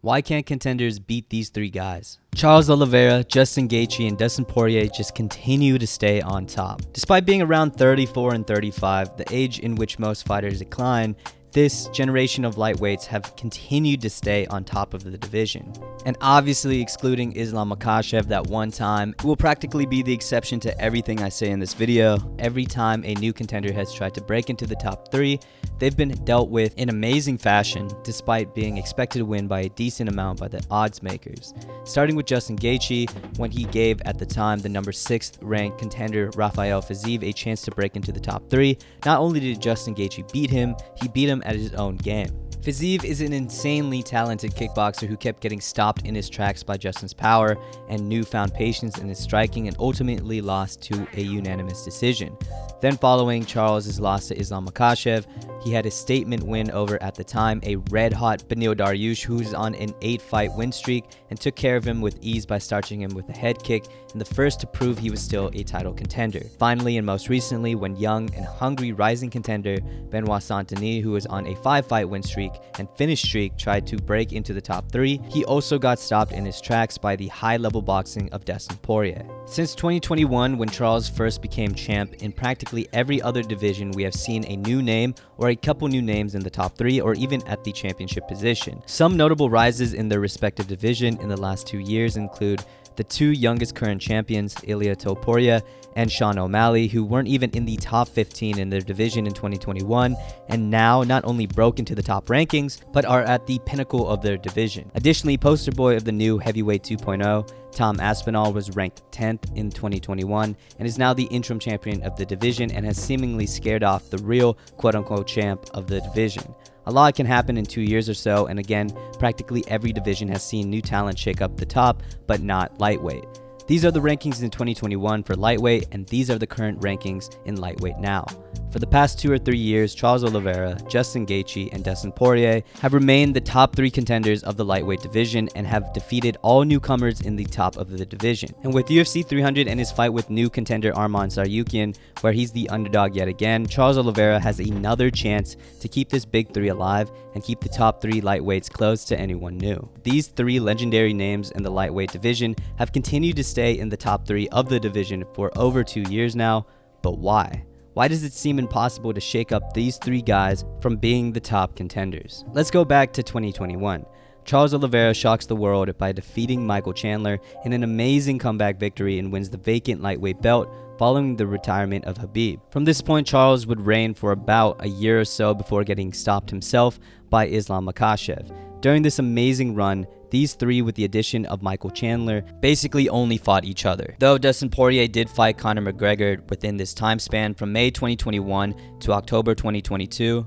Why can't contenders beat these three guys? Charles Oliveira, Justin Gaethje, and Dustin Poirier just continue to stay on top. Despite being around 34 and 35, the age in which most fighters decline, this generation of lightweights have continued to stay on top of the division. And obviously excluding Islam Makhachev that one time, who will practically be the exception to everything I say in this video. Every time a new contender has tried to break into the top 3, they've been dealt with in amazing fashion, despite being expected to win by a decent amount by the odds makers. Starting with Justin Gaethje, when he gave at the time the number 6th ranked contender Rafael Fiziev a chance to break into the top 3, not only did Justin Gaethje beat him, he beat him at his own game. Fiziev is an insanely talented kickboxer who kept getting stopped in his tracks by Justin's power and newfound patience in his striking, and ultimately lost to a unanimous decision. Then following Charles' loss to Islam Makhachev, he had a statement win over, at the time, a red-hot Beneil Dariush who's on an 8-fight win streak, and took care of him with ease by starching him with a head kick, and the first to prove he was still a title contender. Finally, and most recently, when young and hungry rising contender Benoit Saint-Denis, who was on a 5-fight win streak and finish streak, tried to break into the top 3, he also got stopped in his tracks by the high-level boxing of Dustin Poirier. Since 2021, when Charles first became champ, in practically every other division we have seen a new name or a couple new names in the top 3 or even at the championship position. Some notable rises in their respective division in the last 2 years include the 2 youngest current champions, Ilia Topuria and Sean O'Malley, who weren't even in the top 15 in their division in 2021, and now not only broke into the top rankings, but are at the pinnacle of their division. Additionally, poster boy of the new heavyweight 2.0, Tom Aspinall, was ranked 10th in 2021 and is now the interim champion of the division and has seemingly scared off the real quote-unquote champ of the division. A lot can happen in 2 years or so, and again, practically every division has seen new talent shake up the top, but not lightweight. These are the rankings in 2021 for lightweight, and these are the current rankings in lightweight now. For the past 2 or 3 years, Charles Oliveira, Justin Gaethje, and Dustin Poirier have remained the top 3 contenders of the lightweight division and have defeated all newcomers in the top of the division. And with UFC 300 and his fight with new contender Arman Tsarukyan, where he's the underdog yet again, Charles Oliveira has another chance to keep this big 3 alive and keep the top 3 lightweights close to anyone new. These 3 legendary names in the lightweight division have continued to stay in the top 3 of the division for over 2 years now, but why? Why does it seem impossible to shake up these 3 guys from being the top contenders? Let's go back to 2021. Charles Oliveira shocks the world by defeating Michael Chandler in an amazing comeback victory and wins the vacant lightweight belt following the retirement of Khabib. From this point, Charles would reign for about a year or so before getting stopped himself by Islam Makhachev. During this amazing run, these 3, with the addition of Michael Chandler, basically only fought each other. Though Dustin Poirier did fight Conor McGregor within this time span from May 2021 to October 2022.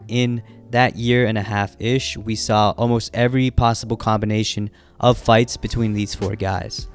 In that year and a half-ish, we saw almost every possible combination of fights between these 4 guys,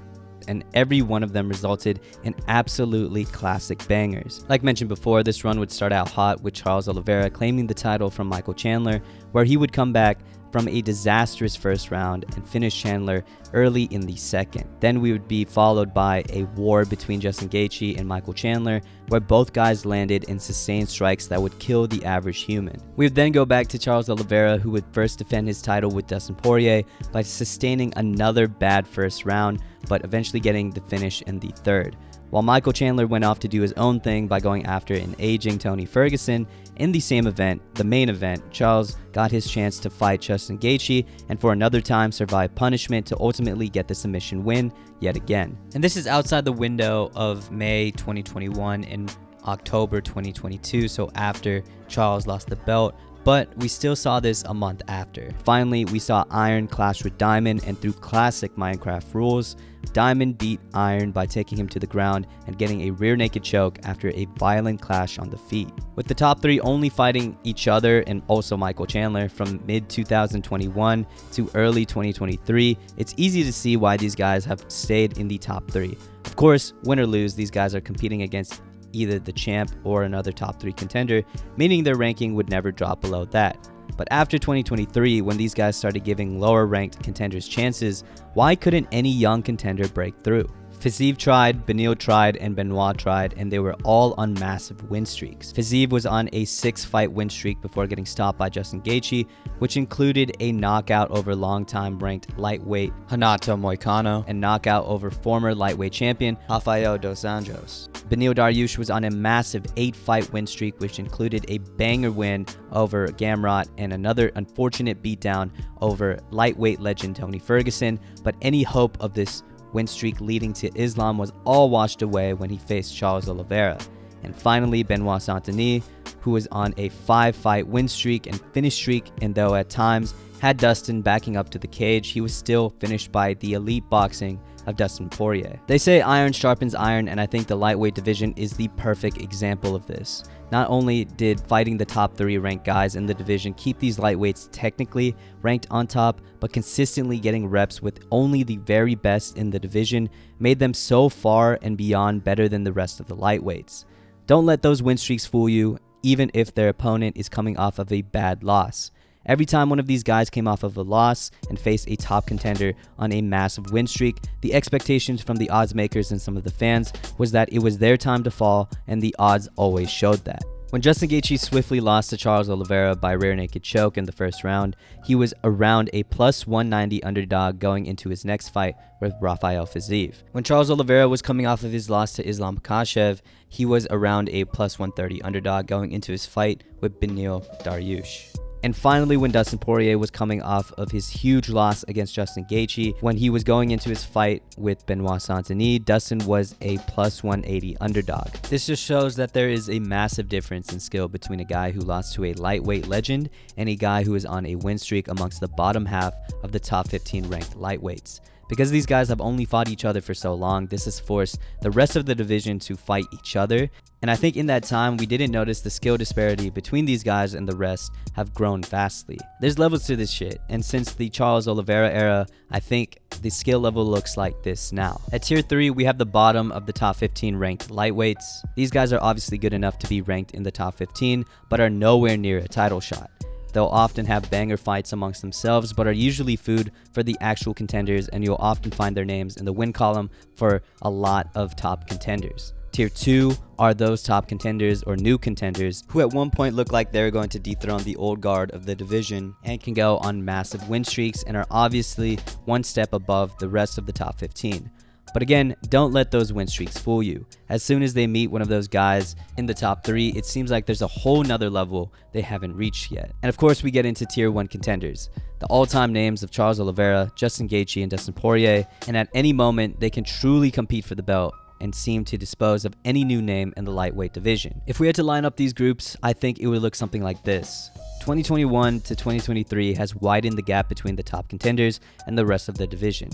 and every one of them resulted in absolutely classic bangers. Like mentioned before, this run would start out hot with Charles Oliveira claiming the title from Michael Chandler, where he would come back from a disastrous first round and finish Chandler early in the second. Then we would be followed by a war between Justin Gaethje and Michael Chandler, where both guys landed in sustained strikes that would kill the average human. We would then go back to Charles Oliveira, who would first defend his title with Dustin Poirier by sustaining another bad first round, but eventually getting the finish in the third. While Michael Chandler went off to do his own thing by going after an aging Tony Ferguson, in the same event, the main event, Charles got his chance to fight Justin Gaethje and for another time survive punishment to ultimately get the submission win yet again. And this is outside the window of May 2021 and October 2022, so after Charles lost the belt, but we still saw this a month after. Finally, we saw Iron clash with Diamond, and through classic Minecraft rules, Diamond beat Iron by taking him to the ground and getting a rear naked choke after a violent clash on the feet. With the top 3 only fighting each other, and also Michael Chandler, from mid-2021 to early 2023, it's easy to see why these guys have stayed in the top 3. Of course, win or lose, these guys are competing against either the champ or another top 3 contender, meaning their ranking would never drop below that. But after 2023, when these guys started giving lower ranked contenders chances, why couldn't any young contender break through? Fiziev tried, Beneil tried, and Benoit tried, and they were all on massive win streaks. Fiziev was on a 6-fight win streak before getting stopped by Justin Gaethje, which included a knockout over longtime ranked lightweight Renato Moicano and knockout over former lightweight champion Rafael dos Anjos. Beneil Dariush was on a massive 8-fight win streak, which included a banger win over Gamrot and another unfortunate beatdown over lightweight legend Tony Ferguson, but any hope of this win streak leading to Islam was all washed away when he faced Charles Oliveira. And finally, Benoit Saint-Denis, who was on a 5-fight win streak and finish streak, and though at times had Dustin backing up to the cage, he was still finished by the elite boxing of Dustin Poirier. They say iron sharpens iron, and I think the lightweight division is the perfect example of this. Not only did fighting the top 3 ranked guys in the division keep these lightweights technically ranked on top, but consistently getting reps with only the very best in the division made them so far and beyond better than the rest of the lightweights. Don't let those win streaks fool you, even if their opponent is coming off of a bad loss. Every time one of these guys came off of a loss and faced a top contender on a massive win streak, the expectations from the odds makers and some of the fans was that it was their time to fall, and the odds always showed that. When Justin Gaethje swiftly lost to Charles Oliveira by rear naked choke in the first round, he was around a plus 190 underdog going into his next fight with Rafael Fiziev. When Charles Oliveira was coming off of his loss to Islam Makhachev, he was around a plus 130 underdog going into his fight with Beneil Dariush. And finally, when Dustin Poirier was coming off of his huge loss against Justin Gaethje, when he was going into his fight with Benoit Saint-Denis, Dustin was a plus 180 underdog. This just shows that there is a massive difference in skill between a guy who lost to a lightweight legend and a guy who is on a win streak amongst the bottom half of the top 15 ranked lightweights. Because these guys have only fought each other for so long, this has forced the rest of the division to fight each other. And I think in that time, we didn't notice the skill disparity between these guys and the rest have grown vastly. There's levels to this shit, and since the Charles Oliveira era, I think the skill level looks like this now. At tier 3, we have the bottom of the top 15 ranked lightweights. These guys are obviously good enough to be ranked in the top 15, but are nowhere near a title shot. They'll often have banger fights amongst themselves, but are usually food for the actual contenders, and you'll often find their names in the win column for a lot of top contenders. Tier 2 are those top contenders or new contenders who at one point look like they're going to dethrone the old guard of the division and can go on massive win streaks and are obviously one step above the rest of the top 15. But again, don't let those win streaks fool you. As soon as they meet one of those guys in the top 3, it seems like there's a whole nother level they haven't reached yet. And of course, we get into tier 1 contenders, the all-time names of Charles Oliveira, Justin Gaethje, and Dustin Poirier, and at any moment, they can truly compete for the belt and seem to dispose of any new name in the lightweight division. If we had to line up these groups, I think it would look something like this. 2021 to 2023 has widened the gap between the top contenders and the rest of the division.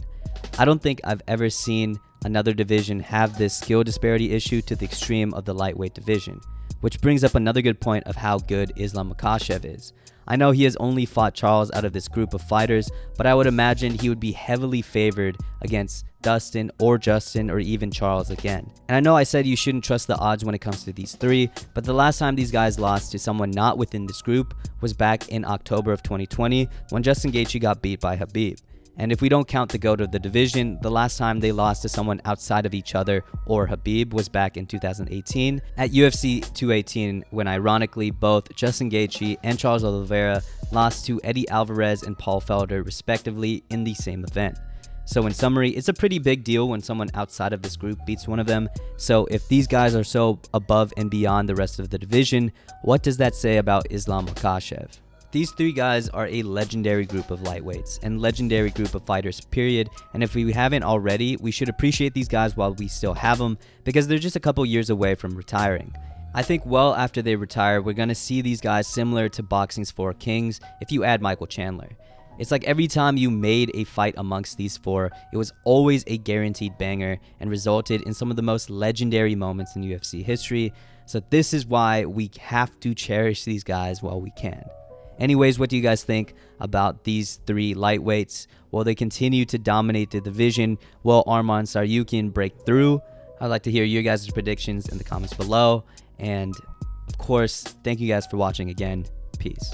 I don't think I've ever seen another division have this skill disparity issue to the extreme of the lightweight division, which brings up another good point of how good Islam Makhachev is. I know he has only fought Charles out of this group of fighters, but I would imagine he would be heavily favored against Dustin or Justin or even Charles again. And I know I said you shouldn't trust the odds when it comes to these 3, but the last time these guys lost to someone not within this group was back in October of 2020 when Justin Gaethje got beat by Khabib. And if we don't count the GOAT of the division, the last time they lost to someone outside of each other or Khabib was back in 2018 at UFC 218, when ironically both Justin Gaethje and Charles Oliveira lost to Eddie Alvarez and Paul Felder respectively in the same event. So in summary, it's a pretty big deal when someone outside of this group beats one of them. So if these guys are so above and beyond the rest of the division, what does that say about Islam Makhachev? These 3 guys are a legendary group of lightweights and legendary group of fighters, period. And if we haven't already, we should appreciate these guys while we still have them, because they're just a couple years away from retiring. I think well after they retire, we're going to see these guys similar to boxing's 4 kings if you add Michael Chandler. It's like every time you made a fight amongst these 4, it was always a guaranteed banger and resulted in some of the most legendary moments in UFC history. So this is why we have to cherish these guys while we can. Anyways, what do you guys think about these 3 lightweights? Will they continue to dominate the division? Will Arman Tsarukyan break through? I'd like to hear your guys' predictions in the comments below. And of course, thank you guys for watching again. Peace.